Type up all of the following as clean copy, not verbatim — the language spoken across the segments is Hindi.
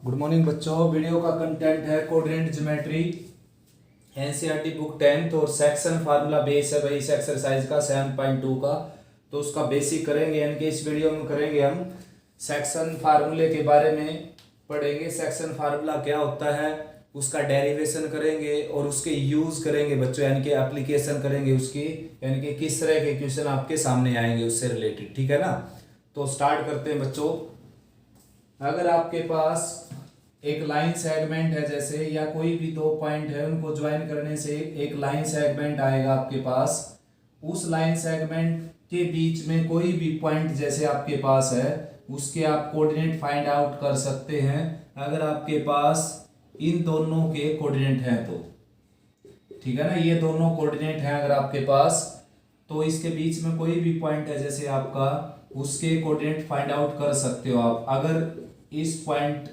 गुड मॉर्निंग बच्चों। वीडियो का कंटेंट है coordinate geometry, NCERT book 10th और सेक्शन फार्मूला बेस है भाई इस एक्सरसाइज का 7.2 का। तो उसका बेसिक करेंगे, यानी कि इस वीडियो में करेंगे हम सेक्शन फार्मूले के बारे में पढ़ेंगे। सेक्शन फार्मूला क्या होता है, उसका डेरिवेशन करेंगे और उसके यूज करेंगे बच्चों, यानी कि एप्लीकेशन करेंगे उसकी, यानी कि किस तरह के क्वेश्चन आपके सामने आएंगे उससे रिलेटेड। ठीक है ना। तो स्टार्ट करते हैं बच्चों। अगर आपके पास एक लाइन सेगमेंट है जैसे, या कोई भी दो पॉइंट है उनको ज्वाइन करने से एक लाइन सेगमेंट आएगा आपके पास। उस लाइन सेगमेंट के बीच में कोई भी पॉइंट जैसे आपके पास है उसके आप कोऑर्डिनेट फाइंड आउट कर सकते हैं अगर आपके पास इन दोनों के कोऑर्डिनेट हैं तो। ठीक है ना, ये दोनों कोऑर्डिनेट हैं अगर आपके पास, तो इसके बीच में कोई भी पॉइंट है जैसे आपका, उसके कोऑर्डिनेट फाइंड आउट कर सकते हो आप। अगर इस पॉइंट,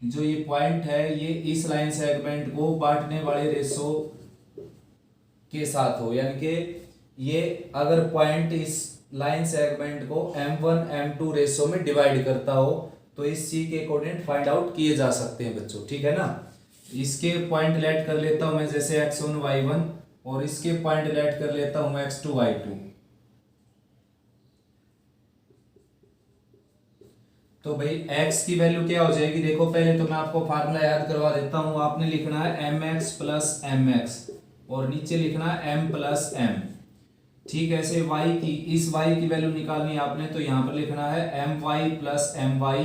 जो ये पॉइंट है, ये इस लाइन सेगमेंट को बांटने वाले रेशो के साथ हो, यानी कि ये अगर पॉइंट इस लाइन सेगमेंट को m1 m2 रेशो में डिवाइड करता हो तो इस c के कोऑर्डिनेट फाइंड आउट किए जा सकते हैं बच्चों। ठीक है ना। इसके पॉइंट लेट कर लेता हूं मैं जैसे x1 y1, और इसके पॉइंट लेट कर लेता हूं मैं x2 y2। तो भाई x की वैल्यू क्या हो जाएगी, देखो पहले तो मैं आपको फार्मूला याद करवा देता हूं। आपने लिखना है mx प्लस mx और नीचे लिखना है m प्लस m। ठीक है, ऐसे y की, इस y की वैल्यू निकालनी है आपने, तो यहां पर लिखना है my प्लस my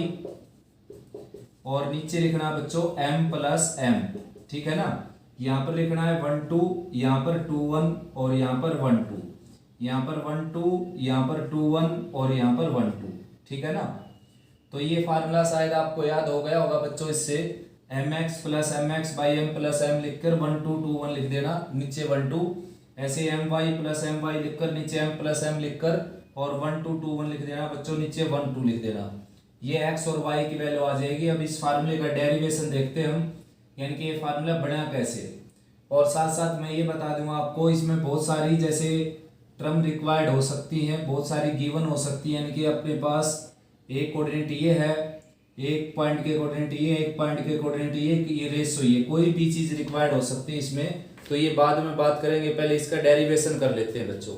और नीचे लिखना है बच्चों m प्लस m। ठीक है ना। यहां पर लिखना है 1 2, यहां पर 2 1 और यहां पर 1 2, यहां पर 1 2, यहां पर 2 1 और यहां पर 1 2। ठीक है ना। तो ये फार्मूला शायद आपको याद हो गया होगा बच्चों। इससे mx plus mx by m plus m लिखकर 1 2 2 1 लिख देना, नीचे 1 2। ऐसे my प्लस my लिखकर नीचे m प्लस m लिखकर और 1 2 2 1 लिख देना बच्चों, नीचे 1 2 लिख देना। ये x और y की वैल्यू आ जाएगी। अब इस फार्मूले का डेरिवेशन देखते हैं हम, यानी कि ये फार्मूला बना कैसे। और साथ साथ मैं ये बता दूंगा आपको, इसमें बहुत सारी जैसे टर्म रिक्वायर्ड हो सकती हैं, बहुत सारी गिवन हो सकती है, यानी कि अपने पास एक कोऑर्डिनेट ये है, एक पॉइंट के कोऑर्डिनेट ये, एक पॉइंट के कोऑर्डिनेट ये रेशो ये, कोई भी चीज रिक्वायर्ड हो सकती है इसमें। तो ये बाद में बात करेंगे, पहले इसका डेरिवेशन कर लेते हैं बच्चों।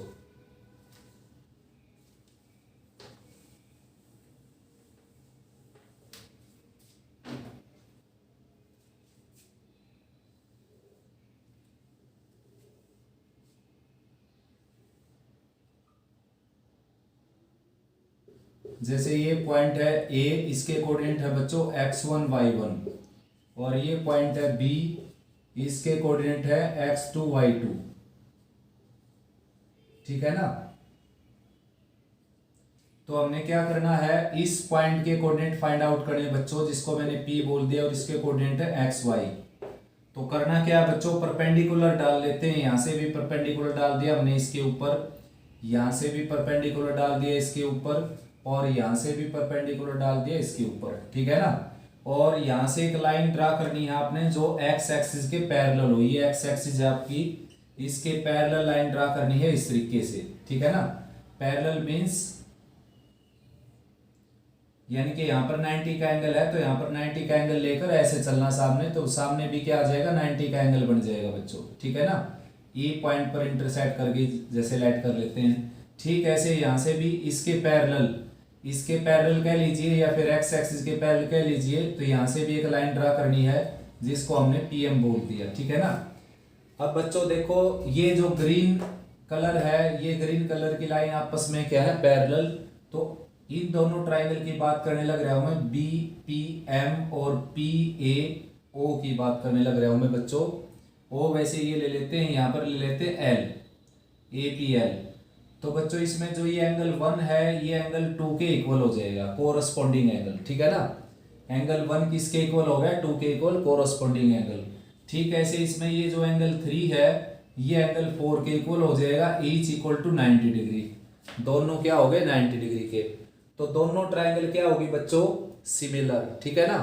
जैसे ये पॉइंट है ए, इसके कोऑर्डिनेट है बच्चों x1 y1, और ये पॉइंट है बी, इसके कोऑर्डिनेट है x2 y2। ठीक है ना। तो हमने क्या करना है, इस पॉइंट के कोऑर्डिनेट फाइंड आउट करने बच्चों, जिसको मैंने p बोल दिया, और इसके कोऑर्डिनेट है x y। तो करना क्या है बच्चों, परपेंडिकुलर डाल लेते हैं। यहां से भी परपेंडिकुलर डाल दिया हमने इसके ऊपर, यहां से भी परपेंडिकुलर डाल दिया इसके ऊपर, और यहां से भी परपेंडिकुलर डाल दिया इसके ऊपर। ठीक है ना। और यहां से एक लाइन ड्रा करनी है आपने जो एक्स एक्सिस के पैरेलल हो। ये एक्स एक्सिस है आपकी, इसके पैरेलल लाइन ड्रा करनी है इस तरीके से। ठीक है ना। पैरेलल मींस यानी कि यहाँ पर 90 का एंगल है, तो यहाँ पर 90 का एंगल लेकर ऐसे चलना सामने, तो सामने भी क्या आ जाएगा, 90 का एंगल बन जाएगा बच्चों। ठीक है ना। ई पॉइंट पर इंटरसेक्ट करके जैसे लाइट कर लेते हैं। ठीक ऐसे यहाँ से भी इसके पैरेलल, इसके पैरेलल कह लीजिए या फिर एक्स एक्सिस के पैरेलल कह लीजिए, तो यहाँ से भी एक लाइन ड्रा करनी है जिसको हमने पीएम बोल दिया। ठीक है ना। अब बच्चों देखो, ये जो ग्रीन कलर है, ये ग्रीन कलर की लाइन आपस में क्या है, पैरेलल। तो इन दोनों ट्राइंगल की बात करने लग रहा हूं मैं, बी पी एम और पी ए ओ की बात करने लग रहा हूं मैं बच्चों। ओ वैसे ये ले लेते हैं, यहाँ पर ले लेते हैं एल, ए पी एल। तो बच्चों इसमें जो ये एंगल 1 है, ये एंगल 2 के इक्वल हो जाएगा, कोरस्पॉन्डिंग एंगल। ठीक है ना। एंगल 1 किसके इक्वल हो गया, 2 के इक्वल कोरस्पॉन्डिंग एंगल। ठीक ऐसे इसमें ये जो एंगल 3 है, ये एंगल 4 के इक्वल हो जाएगा, ईच इक्वल टू 90 डिग्री। दोनों क्या हो गए, 90 डिग्री के। तो दोनों ट्राइंगल क्या होगी बच्चों, सिमिलर। ठीक है ना।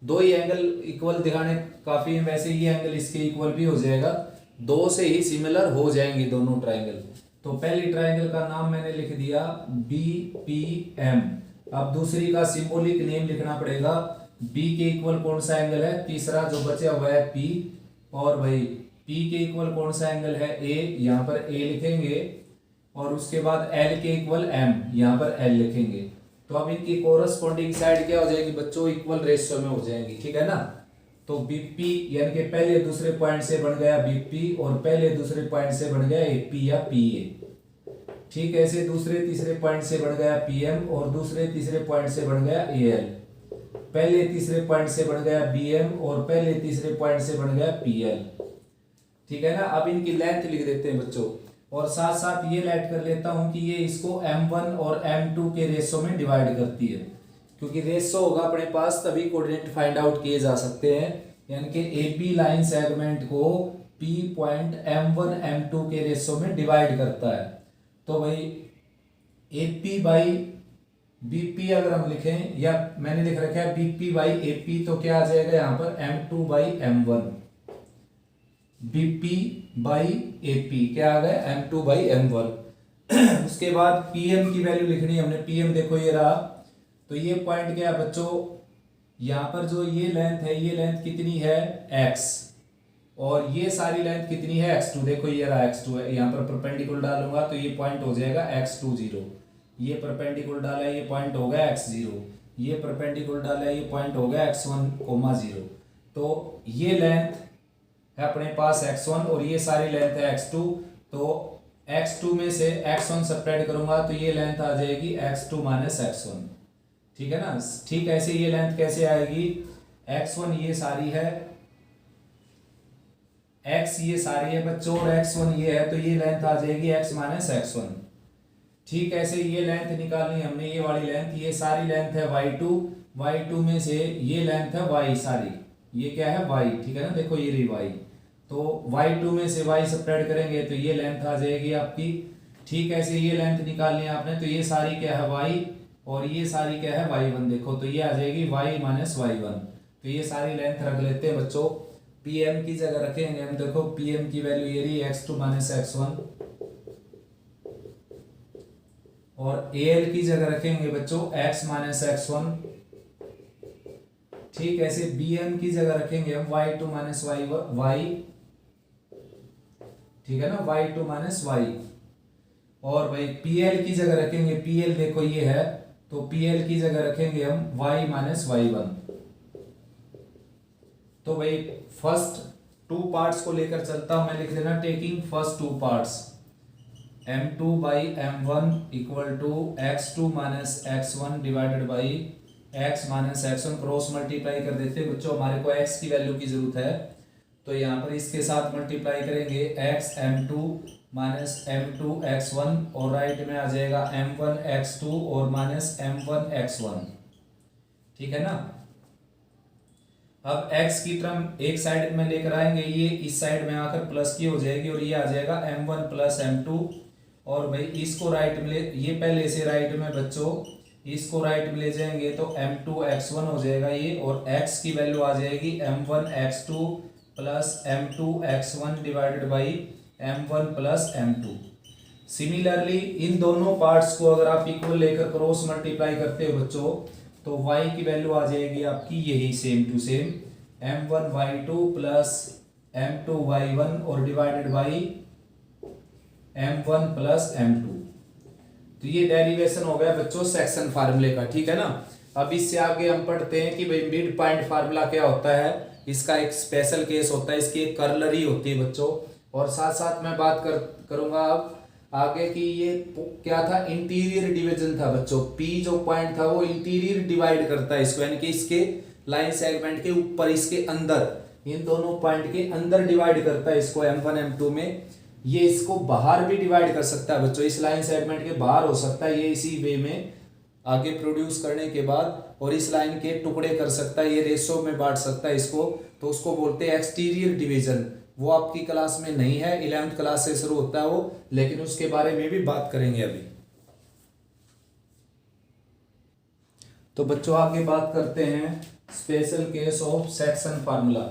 दो ही एंगल इक्वल दिखाने काफी है, वैसे ये एंगल इसके इक्वल भी हो जाएगा, दो से ही सिमिलर हो जाएंगे दोनों ट्राइंगल। तो पहली ट्राइंगल का नाम मैंने लिख दिया बी पी एम। अब दूसरी का सिंबॉलिक नेम लिखना पड़ेगा, बी के इक्वल कौन सा एंगल है, तीसरा जो बचा हुआ है पी, और भाई पी के इक्वल कौन सा एंगल है ए, यहाँ पर ए लिखेंगे, और उसके बाद एल के इक्वल एम, यहाँ पर एल लिखेंगे। तो अब इनकी कोरस्पॉन्डिंग साइड क्या हो जाएगी बच्चों, इक्वल रेशियो में हो जाएंगी, ठीक है ना। तो बीपी यानी कि पहले दूसरे पॉइंट से बन गया बीपी, और पहले दूसरे पॉइंट से बन गया एपी या पीए, ठीक है। ऐसे दूसरे तीसरे पॉइंट से बन गया पीएम, और दूसरे तीसरे पॉइंट से बन गया एएल, पहले तीसरे पॉइंट से बन गया बीएम, और पहले तीसरे पॉइंट से बन गया पीएल, ठीक है ना। अब इनकी लेंथ लिख देते हैं बच्चों, और साथ साथ ये ऐड कर लेता हूं कि ये इसको m1 और m2 के रेशो में डिवाइड करती है, क्योंकि रेशो होगा अपने पास तभी कोऑर्डिनेट फाइंड आउट किए जा सकते हैं। यानी कि एपी लाइन सेगमेंट को p पॉइंट m1 m2 के रेशो में डिवाइड करता है। तो भाई AP बाई BP अगर हम लिखें, या मैंने लिख रखा है BP बाई AP, तो क्या आ जाएगा यहाँ पर M2 by M1, BP by AP क्या आ गया M2 बाई M1। उसके बाद PM की वैल्यू लिखनी है हमने, PM देखो ये रहा, तो ये पॉइंट क्या है बच्चों, यहाँ पर जो ये लेंथ है, ये लेंथ कितनी है x, और ये सारी लेंथ कितनी है x2, देखो ये रहा x2 है, यहाँ पर परपेंडिकुलर डालूंगा तो ये पॉइंट हो जाएगा x2 0, ये परपेंडिकुलर डाला है ये पॉइंट हो गया x0, ये परपेंडिकुलर डाला है ये पॉइंट हो गया x1 0। तो ये लेंथ है अपने पास x1 और ये सारी लेंथ है x2, तो x2 में से x1 सब्ट्रैक्ट करूंगा तो ये लेंथ आ जाएगी x2 माइनस x1, ठीक है ना। ठीक ऐसे ये लेंथ कैसे आएगी, x1 ये सारी है, x ये सारी है बच्चों, और x1 ये है, तो ये लेंथ आ जाएगी x माइनस x1। ठीक ऐसे ये लेंथ निकालनी हमने, ये वाली लेंथ, ये सारी लेंथ है y2, y2 में से ये लेंथ है y सारी, ये क्या है y, ठीक है ना, देखो ये रही y, तो y2 में से y सब्ट्रैक्ट करेंगे तो ये लेंथ आ जाएगी आपकी। ठीक ऐसे ये लेंथ निकालनी है आपने, तो ये सारी क्या है y, और ये सारी क्या है y1, देखो तो ये आ जाएगी y माइनस y1। तो ये सारी लेंथ रख लेते हैं बच्चों, pm की जगह रखेंगे हम, देखो pm की वैल्यू ये रही x2 माइनस x1, और al की जगह रखेंगे बच्चों x माइनस x1। ठीक ऐसे bm की जगह रखेंगे हम y2 माइनस y, ठीक है ना, y2 माइनस y, और भाई pl की जगह रखेंगे, pl देखो ये है, तो pl की जगह रखेंगे हम y माइनस y1। तो भाई फर्स्ट टू पार्ट्स को लेकर चलता हूं मैं, लिख देना taking first two parts, m2 by m1 equal to x2 minus x1 divided by x minus x1, cross multiply कर देते हैं बच्चों, हमारे को x की वैल्यू की जरूरत है, तो यहाँ पर इसके साथ मल्टीप्लाई करेंगे x m2 minus m2 x1, और राइट में आ जाएगा m1 x2 और माइनस m1 x1, ठीक है ना। अब x की टर्म एक साइड में लेकर आएंगे, ये इस साइड में आकर प्लस की हो जाएगी, और ये आ जाएगा m1 प्लस m2, और भाई इसको राइट में ले, ये पहले से राइट में बच्चों, इसको राइट में ले जाएंगे तो m2 x1 हो जाएगा ये, और x की वैल्यू आ जाएगी m1 x2 plus m2 x1 divided by m1 plus m2। Similarly in दोनों पार्ट्स को अगर आप इक्वल लेकर क्रॉस मल्टीप्लाई करते हो बच्चों, तो y की वैल्यू आ जाएगी आपकी यही same to same m1 y2 plus m2 y1 और divided by m1 plus m2। तो ये डेरिवेशन हो गया बच्चों सेक्शन फार्मूले का, ठीक है ना। अब इससे आगे हम पढ़ते हैं कि भाई मिड पॉइंट फार्मूला क्या होता है, इसका एक स्पेशल केस होता है, इसकी एक कर्लरी होती है बच्चों, और साथ साथ मैं बात करूंगा अब आगे की ये क्या था, इंटीरियर डिवीजन था बच्चों, P जो पॉइंट था वो इंटीरियर डिवाइड करता है इसको, यानी कि इसके लाइन सेगमेंट के ऊपर, इसके अंदर, इन दोनों पॉइंट के अंदर डिवाइड करता है इसको m1 m2 में। ये इसको बाहर भी डिवाइड कर सकता है बच्चों, इस लाइन सेगमेंट के बाहर हो सकता है ये इसी वे में आगे प्रोड्यूस करने के बाद, और इस लाइन के टुकड़े कर सकता है, ये रेशो में बांट सकता है इसको, तो उसको बोलते हैं एक्सटीरियर डिवीजन। वो आपकी क्लास में नहीं है, 11th क्लास से शुरू होता है वो, लेकिन उसके बारे में भी बात करेंगे अभी। तो बच्चों आगे बात करते हैं special case of section formula,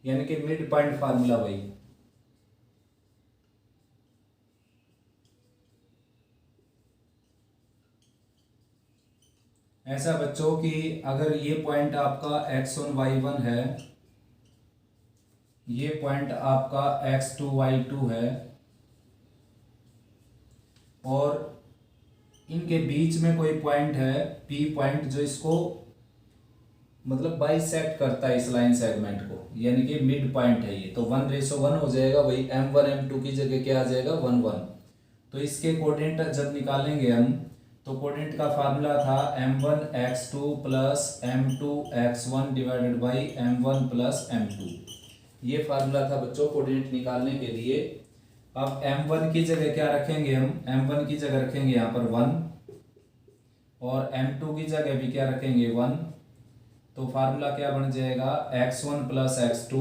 यानी कि मिड पॉइंट फार्मूला। भाई ऐसा बच्चों कि अगर ये पॉइंट आपका x1 y1 है, ये पॉइंट आपका x2 y2 है, और इनके बीच में कोई पॉइंट है P पॉइंट जो इसको मतलब बाइसेक्ट करता है इस लाइन सेगमेंट को, यानी कि मिड पॉइंट है ये, तो 1:1 हो जाएगा, वही m1 m2 की जगह क्या आ जाएगा 1:1। तो इसके कोऑर्डिनेट जब निकालेंगे हम, तो कोऑर्डिनेट का फार्मूला था m1 x2 plus m2 x1 divided by m1 plus m2। ये फार्मूला था बच्चों कोऑर्डिनेट निकालने के लिए। अब m1 की जगह क्या रखेंगे हम, m1 की जगह रखेंगे यहाँ पर 1, और m2 की जगह भी क्या रखेंगे 1। तो फार्मूला क्या बन जाएगा x1 plus x2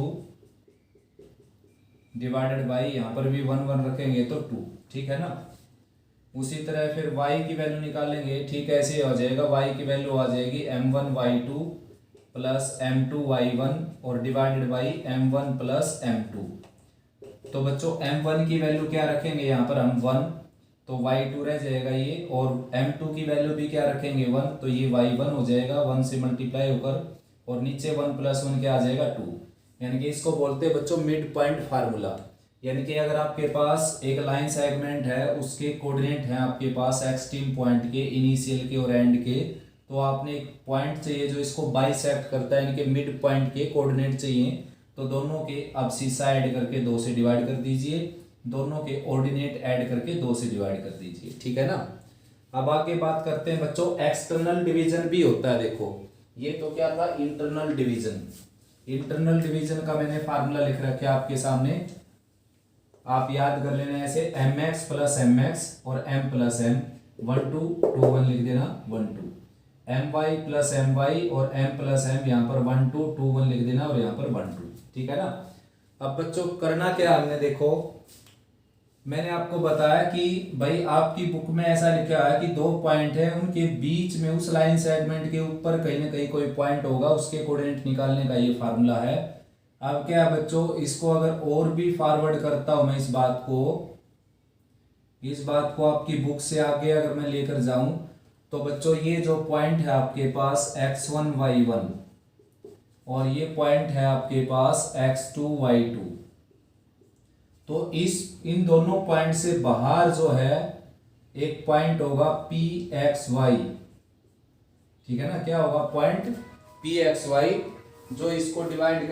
divided by यहाँ पर भी 1 रखेंगे तो 2, ठीक है ना। उसी तरह फिर y की वैल्यू निकालेंगे, ठीक ऐसे हो जाएगा, y की वैल्यू आ जाएगी m1 y2 plus m2 y1 और divided by m1 plus m2। तो बच्चों m1 की वैल्यू क्या रखेंगे यहाँ पर हम 1, तो y2 रह जाएगा ये, और m2 की वैल्यू भी क्या रखेंगे 1, तो ये y1 हो जाएगा 1 से मल्टीप्लाई होकर, और नीचे 1 प्लस 1 क्या आ जाएगा 2। यानी कि इसको बोलते हैं बच्चों मिड पॉइंट फार्मूला। यानी कि अगर आपके पास एक लाइन सेगमेंट है, उसके कोऑर्डिनेट हैं आपके पास एक्सट्रीम पॉइंट के, इनिशियल के और एंड के, तो आपने एक पॉइंट चाहिए जो इसको बाइसेक्ट करता है, यानी कि मिड पॉइंट के कोऑर्डिनेट चाहिए, तो दोनों के अब शीशा ऐड करके 2 से डिवाइड कर दीजिए, दोनों के ऑर्डिनेट ऐड करके 2 से डिवाइड कर दीजिए, ठीक है ना। अब आगे बात करते हैं बच्चों एक्सटर्नल डिवीजन भी होता है। देखो ये तो क्या था इंटरनल डिवीजन, इंटरनल डिवीजन का मैंने फार्मूला लिख रखा है आपके सामने, आप याद कर लेना ऐसे mx प्लस mx और m प्लस m, 1 2 2 1 लिख देना 1 2, my प्लस my और m प्लस m यहाँ पर 1 2 2 1 लिख देना और यहाँ पर 1 2, ठीक है ना। अब बच्चों करना क्या हमने, देखो मैंने आपको बताया कि भाई आपकी बुक में ऐसा लिखा है कि 2 पॉइंट है, उनके बीच में उस लाइन सेगमेंट के ऊपर कहीं ना कहीं कोई पॉइंट होगा, उसके कोऑर्डिनेट निकालने का ये फार्मूला है। अब क्या बच्चों इसको अगर और भी फॉरवर्ड करता हूं मैं इस बात को आपकी बुक से आगे अगर मैं लेकर जाऊं, तो बच्चों ये जो पॉइंट है आपके पास x1 y1 और ये पॉइंट है आपके पास x2 y2, तो इन दोनों पॉइंट से बाहर जो है एक पॉइंट होगा pxy, ठीक है ना। क्या होगा पॉइंट pxy जो इसको डिवाइड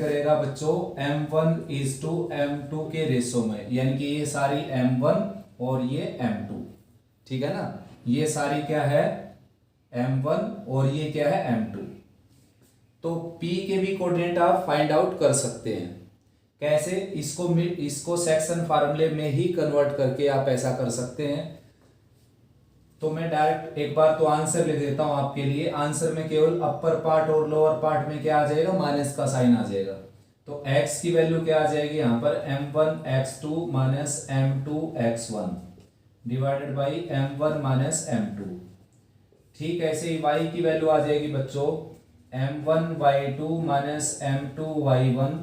करेगा बच्चों m1:m2 के रेशो में, यानी कि ये सारी m1 और ये m2, ठीक है ना। ये सारी क्या है m1 और ये क्या है m2। तो p के भी कोऑर्डिनेट आप फाइंड आउट कर सकते हैं। कैसे, इसको सेक्शन फार्मूले में ही कन्वर्ट करके आप ऐसा कर सकते हैं। तो मैं डायरेक्ट एक बार तो आंसर लिख देता हूं आपके लिए। आंसर में केवल अपर पार्ट और लोअर पार्ट में क्या आ जाएगा, माइनस का साइन आ जाएगा। तो x की वैल्यू क्या आ जाएगी यहाँ पर m1 x2 minus m2 x1 divided by m1 minus m2। ठीक ऐसे ही y की वैल्यू आ जाएगी बच्चों m1 y2 minus m2 y1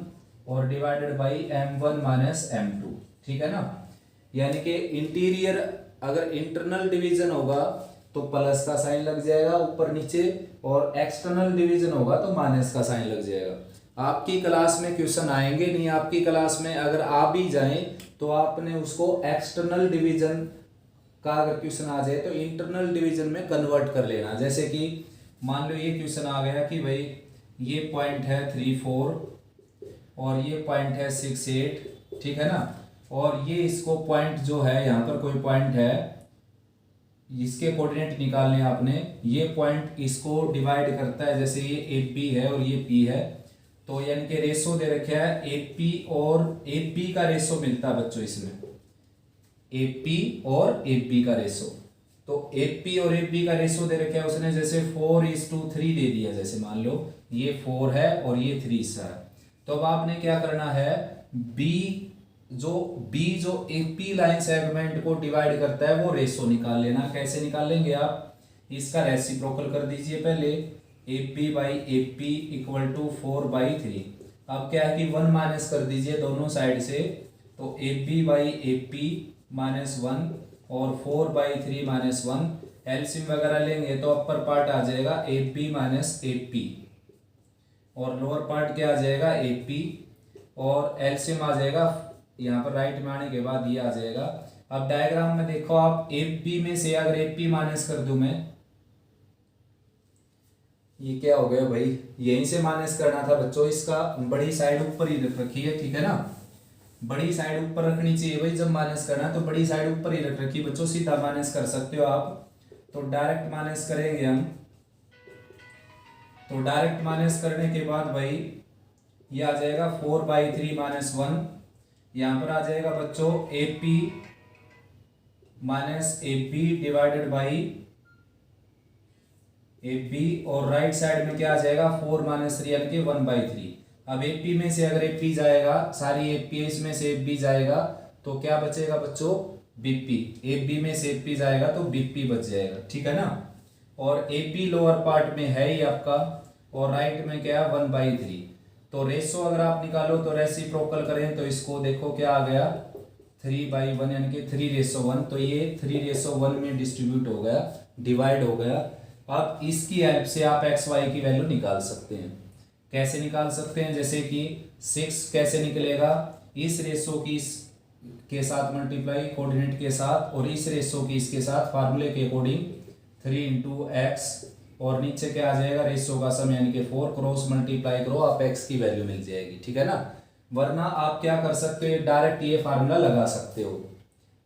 और divided by m1 minus m2, ठीक है ना। यानी कि इंटीरियर अगर इंटरनल डिवीजन होगा तो प्लस का साइन लग जाएगा ऊपर नीचे, और एक्सटर्नल डिवीजन होगा तो माइनस का साइन लग जाएगा। आपकी क्लास में क्वेश्चन आएंगे नहीं, आपकी क्लास में अगर आ भी जाएं तो आपने उसको एक्सटर्नल डिवीजन का अगर क्वेश्चन आ जाए तो इंटरनल डिवीजन में कन्वर्ट कर लेना। जैसे कि मान लो ये क्वेश्चन आ गया कि भाई ये पॉइंट है 3 4 और ये पॉइंट है 6 8, ठीक है ना। और ये इसको पॉइंट जो है यहाँ पर कोई पॉइंट है, इसके कोऑर्डिनेट निकालने आपने, ये पॉइंट इसको डिवाइड करता है, जैसे ये AP है और ये P है, तो यानी कि रेशो दे रखा है AP और AP का रेशो मिलता है बच्चों इसमें, AP और AP का रेशो। तो AP और AP का रेशो दे रखा है उसने, जैसे 4:3 दे दिया, जैसे मान लो ये 4 है और ये 3 है। तो अब आपने क्या करना है, B जो AP लाइन सेगमेंट को डिवाइड करता है वो रेशो निकाल लेना। कैसे निकाल लेंगे आप, इसका रेसिप्रोकल कर दीजिए पहले, AP by AP equal to 4/3। अब क्या है कि 1 माइनस कर दीजिए दोनों साइड से, तो AB बाई AP माइनस 1 और 4/3 माइनस 1। एलसीएम वगैरह लेंगे तो अपर पार्ट आ जाएगा AP माइनस AP और लोअर पार्ट क्या आ जाएगा AP और एलसीएम आ जाएगा यहाँ पर राइट में आने के बाद ये आ जाएगा। अब डायग्राम में देखो आप AP में से अगर AP माइनस कर दूं मैं, ये क्या हो गया भाई, यहीं से माइनस करना था बच्चों, इसका बड़ी साइड ऊपर ही रख रखी है, ठीक है ना, बड़ी साइड ऊपर रखनी चाहिए भाई जब माइनस करना, तो बड़ी साइड ऊपर ही रख रखी बच्चों, सीधा माइनस कर सकते हो आप। तो डायरेक्ट माइनस करेंगे हम, तो डायरेक्ट माइनस करने के बाद भाई ये आ जाएगा 4/3 माइनस 1, यहाँ पर आ जाएगा बच्चों AP minus AP divided by AP और राइट साइड में क्या आ जाएगा 4 माइनस 3 यानी कि 1/3। अब AP में से अगर AP जाएगा, सारी AP इसमें से AP जाएगा तो क्या बचेगा बच्चों BP, AB में से AP जाएगा तो BP बच जाएगा, ठीक है ना। और AP लोअर पार्ट में है ही आपका और राइट में क्या है 1/3। तो रेशो अगर आप निकालो तो रेसिप्रोकल करें तो इसको देखो क्या आ गया 3/1 यानी कि 3:1, तो ये 3:1 में डिस्ट्रीब्यूट हो गया, डिवाइड हो गया। अब इसकी हेल्प से आप XY की वैल्यू निकाल सकते हैं। कैसे निकाल सकते हैं, जैसे कि 6 कैसे निकलेगा, इस रेशो की इस के साथ मल्टीप्लाई कोऑर्डिनेट के साथ और इस रेशो की इसके साथ फार्मूले के अकॉर्डिंग 3 × x और नीचे क्या आ जाएगा रेशो का सम यानी कि 4, क्रॉस मल्टीप्लाई करो आप x की वैल्यू मिल जाएगी, ठीक है ना। वरना आप क्या कर सकते हो, डायरेक्ट ये फार्मूला लगा सकते हो,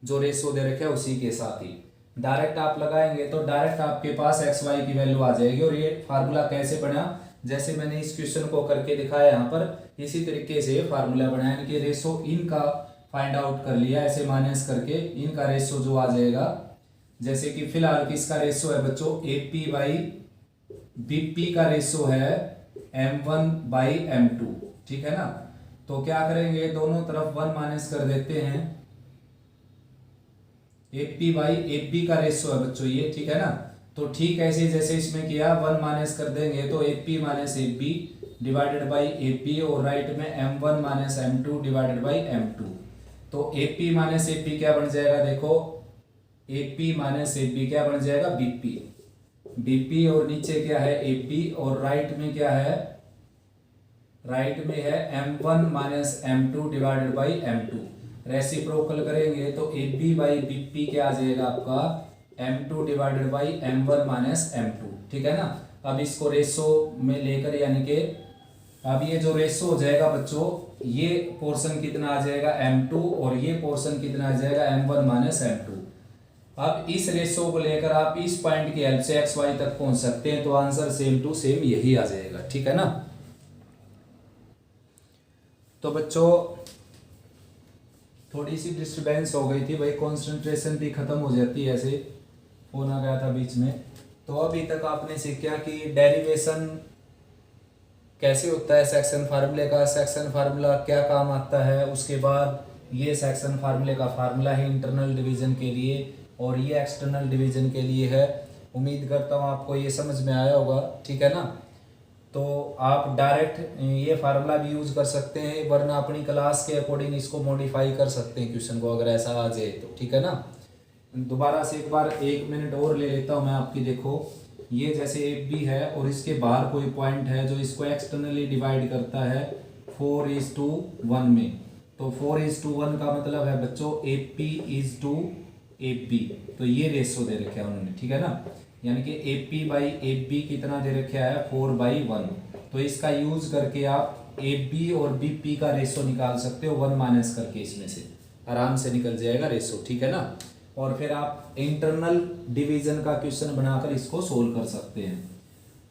जो रेशो दे रखे है उसी के साथ ही डायरेक्ट आप लगाएंगे तो डायरेक्ट आपके पास XY की वैल्यू आ जाएगी। और ये फार्मूला कैसे बना, जैसे मैंने इस क्वेश्चन को करके दिखाया यहाँ पर, इसी तरीके से फार्मूला बना, यानी कि रेशो इनका फाइंड आउट कर लिया, ऐसे माइनस करके इनका रेशो जो आ जाएगा, जैसे कि फिलहाल किसका रेशो है बच्चों AP/BP का रेशो है M1/M2, ठीक है ना। तो क्या करेंगे, दोनों तरफ 1 माइनस कर देते हैं, AP/AB का रेशो है बच्चों ये, ठीक है ना। तो ठीक ऐसे जैसे इसमें किया 1 माइनस कर देंगे तो AP minus AB divided by AP और राइट में M1 minus M2 divided by M2। तो AP माइनस AP क्या बन जाएगा, देखो AP माइनस AB क्या बन जाएगा BP और नीचे क्या है AP और राइट में क्या है, राइट में है M1 minus M2 divided by M2। Reciprocal करेंगे तो AB/BP क्या आ जाएगा आपका M2 divided by M1 minus M2, ठीक है ना। अब इसको रेशो में लेकर यानी कि अब ये जो रेशो हो जाएगा बच्चों, ये पोर्शन कितना आ जाएगा M2 और ये पोर्शन कितना आ जाएगा M1 माइनस M2। अब इस रेशो को लेकर आप इस पॉइंट की हेल्प से XY तक पहुंच सकते हैं, तो आंसर सेम टू सेम यही आ जाएगा, ठीक है ना। तो बच्चों थोड़ी सी डिस्टर्बेंस हो गई थी भाई, कंसंट्रेशन भी खत्म हो जाती है, ऐसे फोन आ गया था बीच में। तो अभी तक आपने सीखा कि डेरिवेशन कैसे होता है सेक्शन फार्मूले का, सेक्शन फार्मूला क्या काम आता है, उसके बाद ये सेक्शन फार्मूले का फार्मूला है इंटरनल डिवीजन के लिए और ये एक्सटर्नल डिवीजन के लिए है। उम्मीद करता हूँ आपको ये समझ में आया होगा, ठीक है ना। तो आप डायरेक्ट ये फार्मूला भी यूज़ कर सकते हैं, वरना अपनी क्लास के अकॉर्डिंग इसको मॉडिफाई कर सकते हैं क्वेश्चन को, अगर ऐसा आ जाए तो, ठीक है ना। दोबारा से एक बार 1 मिनट और ले लेता हूँ मैं आपकी, देखो ये जैसे AB है और इसके बाहर कोई पॉइंट है जो इसको एक्सटर्नली डिवाइड करता है 4:1 में, तो 4:1 का मतलब है बच्चों AP/AB, तो ये रेशो दे रखे हैं उन्होंने, ठीक है ना। यानी कि AP/AB कितना दे रखा है 4/1। तो इसका यूज करके आप AB और BP का रेशो निकाल सकते हो 1 माइनस करके, इसमें से आराम से निकल जाएगा रेशो, ठीक है ना। और फिर आप इंटरनल डिवीजन का क्वेश्चन बनाकर इसको सोल्व कर सकते हैं।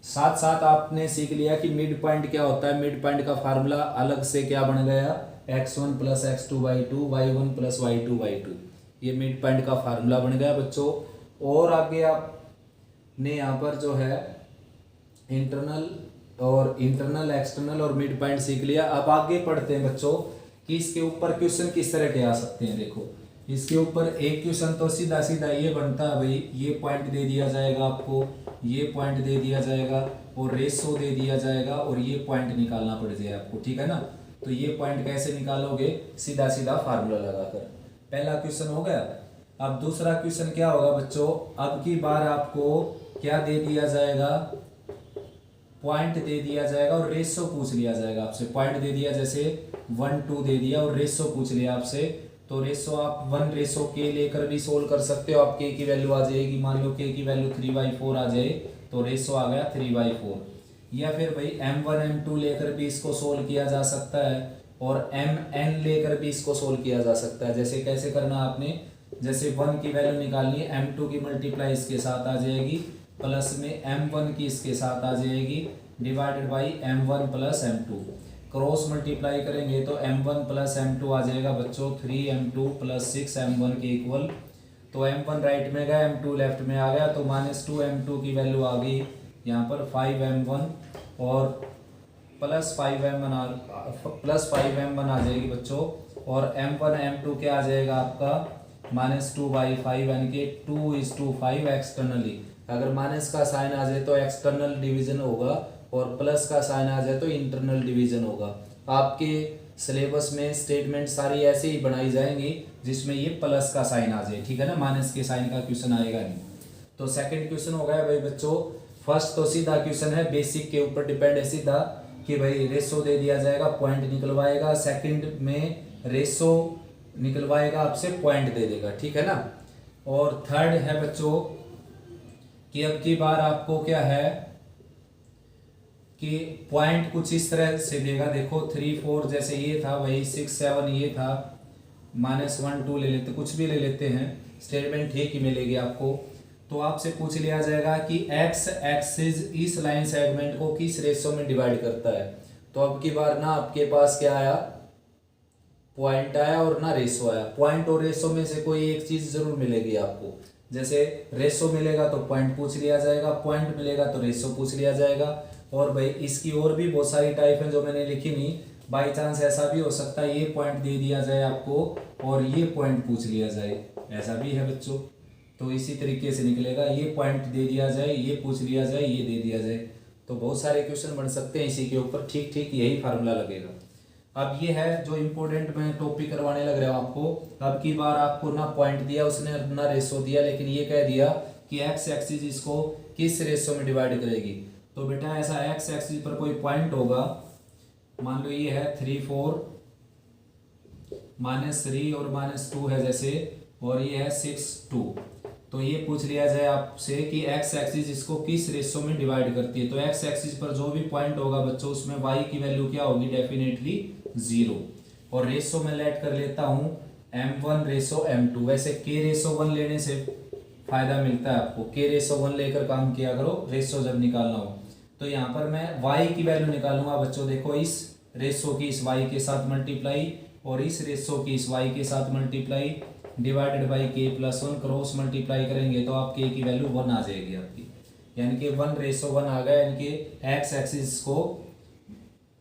साथ साथ आपने सीख लिया कि मिड पॉइंट क्या होता है, मिड पॉइंट का फार्मूला अलग से क्या बन गया x1 + x2/2 y1 + y2/2, ये मिड पॉइंट का फार्मूला बन गया बच्चों। और आगे आपने यहाँ पर जो है इंटरनल एक्सटर्नल और मिड पॉइंट सीख लिया। अब आगे पढ़ते हैं बच्चों कि इसके ऊपर क्वेश्चन किस तरह के आ सकते हैं। देखो इसके ऊपर एक क्वेश्चन तो सीधा सीधा ये बनता है भाई, ये पॉइंट दे दिया जाएगा आपको, ये पॉइंट दे दिया जाएगा और रेशो दे दिया जाएगा और ये पॉइंट निकालना पड़ जाएगा आपको, ठीक है ना। तो ये पॉइंट कैसे निकालोगे, सीधा सीधा फार्मूला लगाकर। पहला क्वेश्चन हो गया। अब दूसरा क्वेश्चन क्या होगा बच्चों, अब की बार आपको क्या दे दिया जाएगा, पॉइंट दे दिया जाएगा और रेशो पूछ लिया जाएगा आपसे। पॉइंट दे दिया जैसे 1 2 दे दिया और रेशो पूछ लिया आपसे, तो रेशो आप 1 रेशो के लेकर भी सोल्व कर सकते हो। आप के की वैल्यू आ जाएगी, मान लो के की वैल्यू 3/4 आ जाए तो रेशो आ गया 3/4। या फिर भाई m1 m2 लेकर भी इसको सोल्व किया जा सकता है और mn लेकर भी इसको सोल्व किया जा सकता है। जैसे कैसे करना आपने, जैसे 1 की वैल्यू निकालनी है, m2 की मल्टीप्लाई इसके साथ आ जाएगी, प्लस में m1 की इसके साथ आ जाएगी, divided by m1 plus m2। Cross multiply करेंगे तो m1 प्लस m2 आ जाएगा बच्चों 3m2 प्लस 6m1 के इक्वल। तो m1 राइट में गया, m2 लेफ्ट में आ गया, तो -2m2 की वैल्यू आ गई यहाँ पर 5m1 और प्लस 5m1 आ जाएगी बच्चों। और m1 m2 क्या आ जाएगा आपका -2/5, यानी कि 2:5 एक्सटर्नली। अगर माइनस का साइन आ जाए तो एक्सटर्नल डिवीजन होगा और प्लस का साइन आ जाए तो इंटरनल डिवीजन होगा। आपके सिलेबस में स्टेटमेंट सारी ऐसे ही बनाई जाएंगी जिसमें ये प्लस का साइन आ जाए, ठीक है ना, माइनस के साइन का क्वेश्चन आएगा नहीं। तो सेकंड क्वेश्चन हो गया भाई बच्चों। फर्स्ट तो सीधा क्वेश्चन है, बेसिक के ऊपर डिपेंड है सीधा कि भाई रेशो दे दिया जाएगा, पॉइंट निकलवाएगा। सेकंड में रेशो निकलवाएगा आपसे, पॉइंट दे देगा, ठीक है ना। और थर्ड है बच्चों कि अब की बार आपको क्या है कि पॉइंट कुछ इस तरह से देगा, देखो 3 4 जैसे ये था, वही 6 7 ये था, -1 2 ले लेते, कुछ भी ले लेते हैं, स्टेटमेंट ठीक ही मिलेगी आपको। तो आपसे पूछ लिया जाएगा कि एक्स एक्सिस इस लाइन सेगमेंट को किस रेशो में डिवाइड करता है। तो अब की बार ना आपके पास क्या आया, पॉइंट आया और ना रेशो आया। पॉइंट और रेशो में से कोई एक चीज जरूर मिलेगी आपको। जैसे रेशो मिलेगा तो पॉइंट पूछ लिया जाएगा, पॉइंट मिलेगा तो रेशो पूछ लिया जाएगा। और भाई इसकी और भी बहुत सारी टाइप है जो मैंने लिखी नहीं, बाई चांस ऐसा भी हो सकता है ये पॉइंट दे दिया जाए आपको और ये पॉइंट पूछ लिया जाए, ऐसा भी है बच्चों। तो इसी तरीके से निकलेगा, ये पॉइंट दे दिया जाए, ये पूछ लिया जाए, ये दे दिया जाए। तो बहुत सारे क्वेश्चन बन सकते हैं इसी के ऊपर, ठीक ठीक यही फार्मूला लगेगा। अब ये है जो इम्पोर्टेंट मैं टॉपिक करवाने लग रहा हूँ आपको। अब की बार आपको ना पॉइंट दिया उसने, ना रेशो दिया, लेकिन ये कह दिया कि एक्स एक्सिस इसको किस रेशो में डिवाइड करेगी। तो बेटा ऐसा एक्स एक्सिस पर कोई पॉइंट होगा, मान लो ये है 3 4 -3 और -2 है जैसे, और ये है 6 2। तो ये पूछ लिया जाए आपसे कि एक्स एक्सिस इसको किस रेशो में डिवाइड करती है। तो एक्स एक्सिस पर जो भी पॉइंट होगा बच्चों उसमें वाई की वैल्यू क्या होगी, डेफिनेटली 0। और रेशो में लेट कर लेता हूँ m1 रेशो m2। वैसे k रेशो 1 लेने से फायदा मिलता है आपको, k रेशो 1 लेकर काम किया करो रेशो जब निकालना हो। तो यहाँ पर मैं y की वैल्यू निकालूंगा बच्चों, देखो इस रेशो की इस y के साथ मल्टीप्लाई और इस रेशो की इस y के साथ multiply, divided by k + 1, cross multiply करेंगे तो आप k की वैल्यू 1 आ जाएगी आपकी, यानी कि 1 रेशो 1 आ गया। यानी कि एक्स एक्सिस को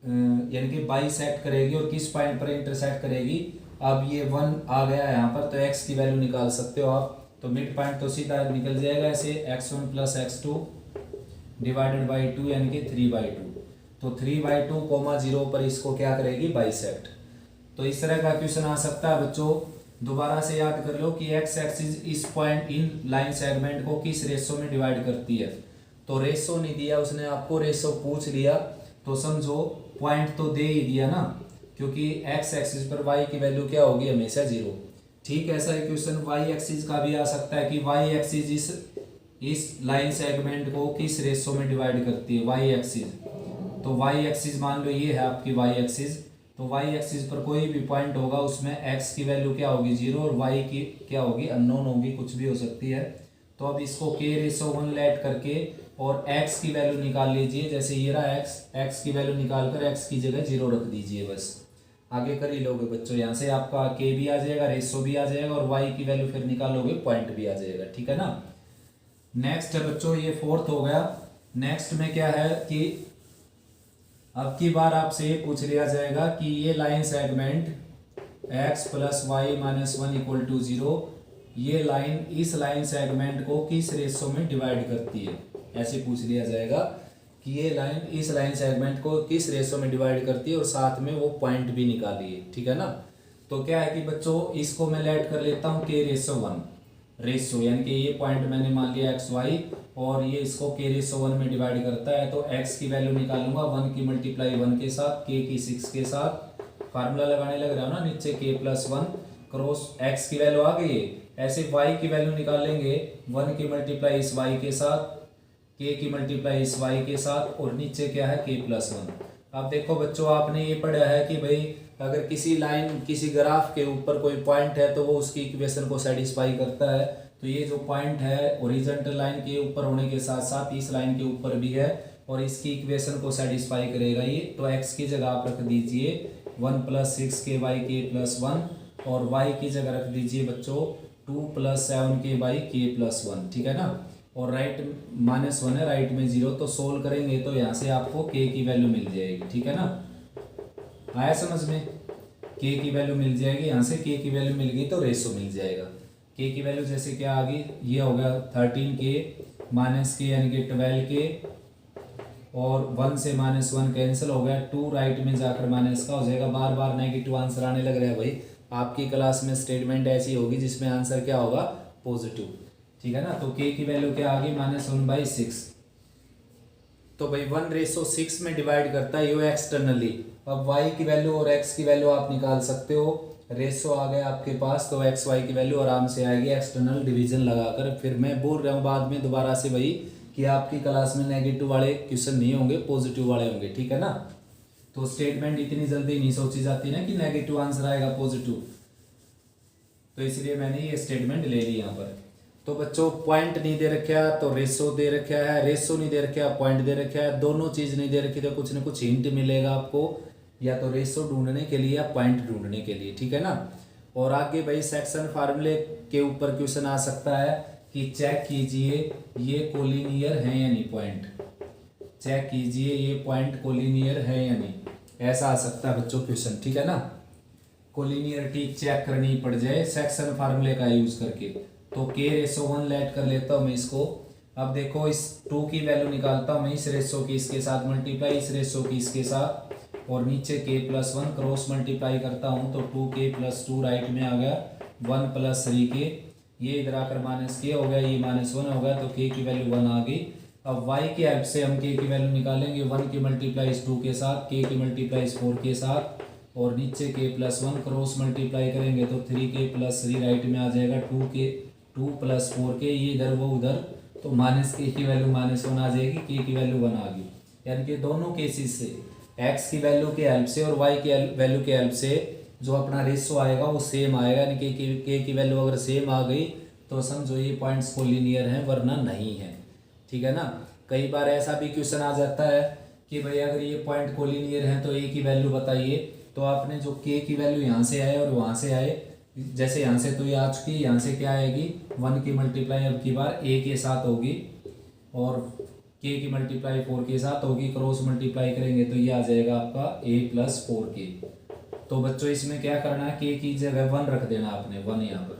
यानी कि बाइसेक्ट करेगी और किस पॉइंट पर इंटरसेक्ट करेगी। अब ये 1 आ गया यहाँ पर, तो x की वैल्यू निकाल सकते हो आप। तो मिड पॉइंट तो सीधा निकल जाएगा ऐसे, x1 + x2 डिवाइडेड बाई 2 यानी कि 3/2। तो 3/2, 0 पर इसको क्या करेगी, बाइसेक्ट। तो इस तरह का क्वेश्चन आ सकता है बच्चों। दोबारा से याद कर लो कि एक्स एक्सिस इस पॉइंट इन लाइन सेगमेंट को किस रेशो में डिवाइड करती है। तो रेशो नहीं दिया उसने आपको, रेशो पूछ लिया, तो समझो पॉइंट तो दे ही दिया ना, क्योंकि एक्स एक्सिस पर वाई की वैल्यू क्या होगी, हमेशा 0। ठीक ऐसा ही क्वेश्चन वाई एक्सिस का भी आ सकता है कि वाई एक्सिस इस लाइन सेगमेंट को किस रेशो में डिवाइड करती है, वाई एक्सिस। तो वाई एक्सिस मान लो ये है आपकी वाई एक्सिस, तो वाई एक्सिस पर कोई भी पॉइंट होगा उसमें एक्स की वैल्यू क्या होगी, 0, और वाई की क्या होगी, अननोन होगी, कुछ भी हो सकती है। तो अब इसको k रेशो 1 लेट करके और x की वैल्यू निकाल लीजिए। जैसे ये रहा x की वैल्यू निकाल कर x की जगह 0 रख दीजिए, बस आगे कर ही लोगे बच्चों। यहाँ से आपका k भी आ जाएगा, रेशो भी आ जाएगा और y की वैल्यू फिर निकालोगे, पॉइंट भी आ जाएगा, ठीक है ना। नेक्स्ट है बच्चों, ये फोर्थ हो गया। नेक्स्ट में क्या है कि अब की बार आपसे ये पूछ लिया जाएगा कि ये लाइन सेगमेंट x + y - 1 = 0, ये लाइन इस लाइन सेगमेंट को किस रेशो में डिवाइड करती है। ऐसे पूछ लिया जाएगा कि ये लाइन इस लाइन सेगमेंट को किस रेशो में डिवाइड करती है और साथ में वो पॉइंट भी निकालिए, ठीक है ना। तो क्या है कि बच्चों इसको मैं लेट कर लेता हूँ k रेशो 1। रेशो, यानी कि ये पॉइंट मैंने मान लिया एक्स वाई और ये इसको के रेशो 1 में डिवाइड करता है, तो एक्स की वैल्यू निकालूंगा 1 की मल्टीप्लाई 1 के साथ, के की 6 के साथ, फार्मूला लगाने लग रहा हूँ ना, नीचे के प्लस 1 क्रॉस एक्स की वैल्यू आ गई है। ऐसे वाई की वैल्यू निकालेंगे 1 की मल्टीप्लाई इस वाई के साथ, के की मल्टीप्लाई इस वाई के साथ, और नीचे क्या है के प्लस 1। अब देखो बच्चों, आपने ये पढ़ा है कि भाई अगर किसी लाइन किसी ग्राफ के ऊपर कोई पॉइंट है तो वो उसकी इक्वेशन को सेटिस्फाई करता है। तो ये जो पॉइंट है ओरिजेंटल लाइन के ऊपर होने के साथ साथ इस लाइन के ऊपर भी है और इसकी इक्वेशन को सेटिस्फाई करेगा ये। तो एक्स की जगह आप रख दीजिए 1 + 6 के वाई के प्लस 1 और वाई की जगह रख दीजिए बच्चों 2 + 7 के वाई के प्लस 1, ठीक है ना। और राइट -1 है, राइट में 0, तो सोल्व करेंगे तो यहाँ से आपको के की वैल्यू मिल जाएगी, ठीक है ना। आया समझ में, के की वैल्यू मिल जाएगी, यहाँ से के की वैल्यू मिल गई तो रेशो मिल जाएगा। के की वैल्यू जैसे क्या आ गई, ये हो गया 13 के माइनस के यानी कि 12 के, और 1 से -1 कैंसिल हो गया, 2 राइट में जाकर माइनस का हो जाएगा। बार बार नेगेटिव आंसर आने लग रहा है भाई, आपकी क्लास में स्टेटमेंट ऐसी होगी जिसमें आंसर क्या होगा, पॉजिटिव, ठीक है ना। तो के की वैल्यू क्या आ गई, -1/6। तो भाई 1:6 में डिवाइड करता है ये एक्सटर्नली। अब y की वैल्यू और x की वैल्यू आप निकाल सकते हो, रेशो आ गया आपके पास, तो x y की वैल्यू आराम से आएगी एक्सटर्नल डिवीजन लगाकर। फिर मैं बोल रहा हूँ बाद में दोबारा से वही कि आपकी क्लास में नेगेटिव वाले क्वेश्चन नहीं होंगे, पॉजिटिव वाले होंगे, ठीक है ना। तो स्टेटमेंट इतनी जल्दी नहीं सोची जाती ना कि नेगेटिव आंसर आएगा पॉजिटिव, तो इसलिए मैंने ये स्टेटमेंट ले ली यहाँ पर। तो बच्चों पॉइंट नहीं दे रखा तो रेशो दे रखा है, रेशो नहीं दे रखा पॉइंट दे रखा है, दोनों चीज नहीं दे रखी तो कुछ ना कुछ हिंट मिलेगा आपको, या तो रेशो ढूंढने के लिए या पॉइंट ढूंढने के लिए, ठीक है ना। और आगे भाई सेक्शन फार्मूले के ऊपर क्वेश्चन आ सकता है कि चेक कीजिए ये कोलिनियर है या नहीं, पॉइंट चेक कीजिए ये पॉइंट कोलिनियर है या नहीं, ऐसा आ सकता है बच्चों क्वेश्चन, ठीक है ना। कोलिनियरिटी चेक करनी पड़ जाए सेक्शन फार्मूले का यूज करके। तो के रेशो 1 लेट कर लेता हूँ मैं इसको। अब देखो इस 2 की वैल्यू निकालता हूँ मैं, इस रेशो की इसके साथ मल्टीप्लाई, इस रेशो की इसके साथ, और नीचे के प्लस 1 क्रॉस मल्टीप्लाई करता हूँ तो 2k + 2 राइट में आ गया, 1 + 3k, ये इधर आकर -k हो गया, ये -1 हो गया, तो k की वैल्यू 1 आ गई। अब y की हेल्प से हम k की वैल्यू निकालेंगे, 1 की मल्टीप्लाई इस 2 के साथ, k की मल्टीप्लाई इस 4 के साथ, और नीचे k + 1 क्रॉस मल्टीप्लाई करेंगे तो 3k + 3 राइट में आ जाएगा, 2 + 4k, ये इधर वो उधर, तो -k की वैल्यू -1 आ जाएगी, k की वैल्यू 1 आ गई। यानी कि दोनों केसेस से x की वैल्यू के हेल्प से और y की वैल्यू के हेल्प से जो अपना रेशो आएगा वो सेम आएगा, यानी कि k की वैल्यू अगर सेम आ गई तो समझो ये पॉइंट्स कोलिनियर हैं, वरना नहीं है, ठीक है ना। कई बार ऐसा भी क्वेश्चन आ जाता है कि भाई अगर ये पॉइंट कोलिनियर है तो a की वैल्यू बताइए, तो आपने जो k की वैल्यू यहाँ से आए और वहाँ से आए, जैसे यहाँ से तो ये आ चुकी, यहाँ से क्या आएगी, 1 की मल्टीप्लाई अब की बार a के साथ होगी और k की मल्टीप्लाई 4 के साथ होगी, क्रॉस मल्टीप्लाई करेंगे तो ये आ जाएगा आपका a + 4k। तो बच्चों इसमें क्या करना है, k की जगह 1 रख देना आपने, 1 यहाँ पर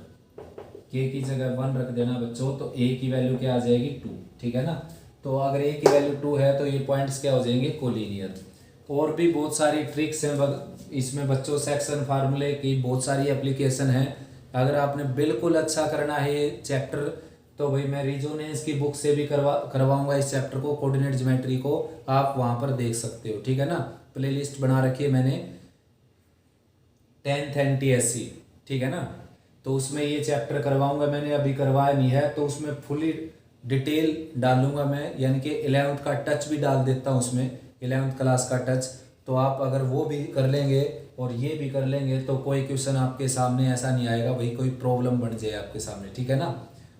k की जगह 1 रख देना बच्चों, तो a की वैल्यू क्या आ जाएगी 2, ठीक है ना। तो अगर a की वैल्यू 2 है तो ये पॉइंट्स क्या हो जाएंगे, कोलिनियर। और भी बहुत सारी ट्रिक्स हैं इसमें बच्चों, सेक्शन फार्मूले की बहुत सारी एप्लीकेशन है। अगर आपने बिल्कुल अच्छा करना है ये चैप्टर तो भाई मैं रिजोनेंस की बुक से भी करवाऊंगा इस चैप्टर को, कोऑर्डिनेट ज्योमेट्री को, आप वहाँ पर देख सकते हो, ठीक है ना। प्लेलिस्ट बना रखी है मैंने 10th NTSC, ठीक है ना, तो उसमें ये चैप्टर करवाऊंगा, मैंने अभी करवाया नहीं है, तो उसमें फुली डिटेल डालूंगा मैं, यानी कि 11th का टच भी डाल देता हूँ उसमें, 11th क्लास का टच। तो आप अगर वो भी कर लेंगे और ये भी कर लेंगे तो कोई क्वेश्चन आपके सामने ऐसा नहीं आएगा भाई कोई प्रॉब्लम बन जाए आपके सामने, ठीक है ना।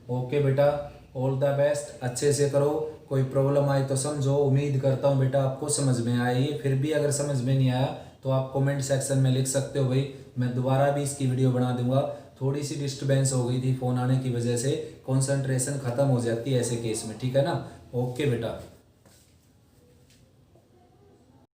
ओके बेटा, ऑल द बेस्ट, अच्छे से करो, कोई प्रॉब्लम आई तो समझो, उम्मीद करता हूँ बेटा आपको समझ में आए। फिर भी अगर समझ में नहीं आया तो आप कमेंट सेक्शन में लिख सकते हो भाई, मैं दोबारा भी इसकी वीडियो बना दूंगा। थोड़ी सी डिस्टर्बेंस हो गई थी फ़ोन आने की वजह से, कॉन्सेंट्रेशन ख़त्म हो जाती है ऐसे केस में, ठीक है ना। ओके बेटा।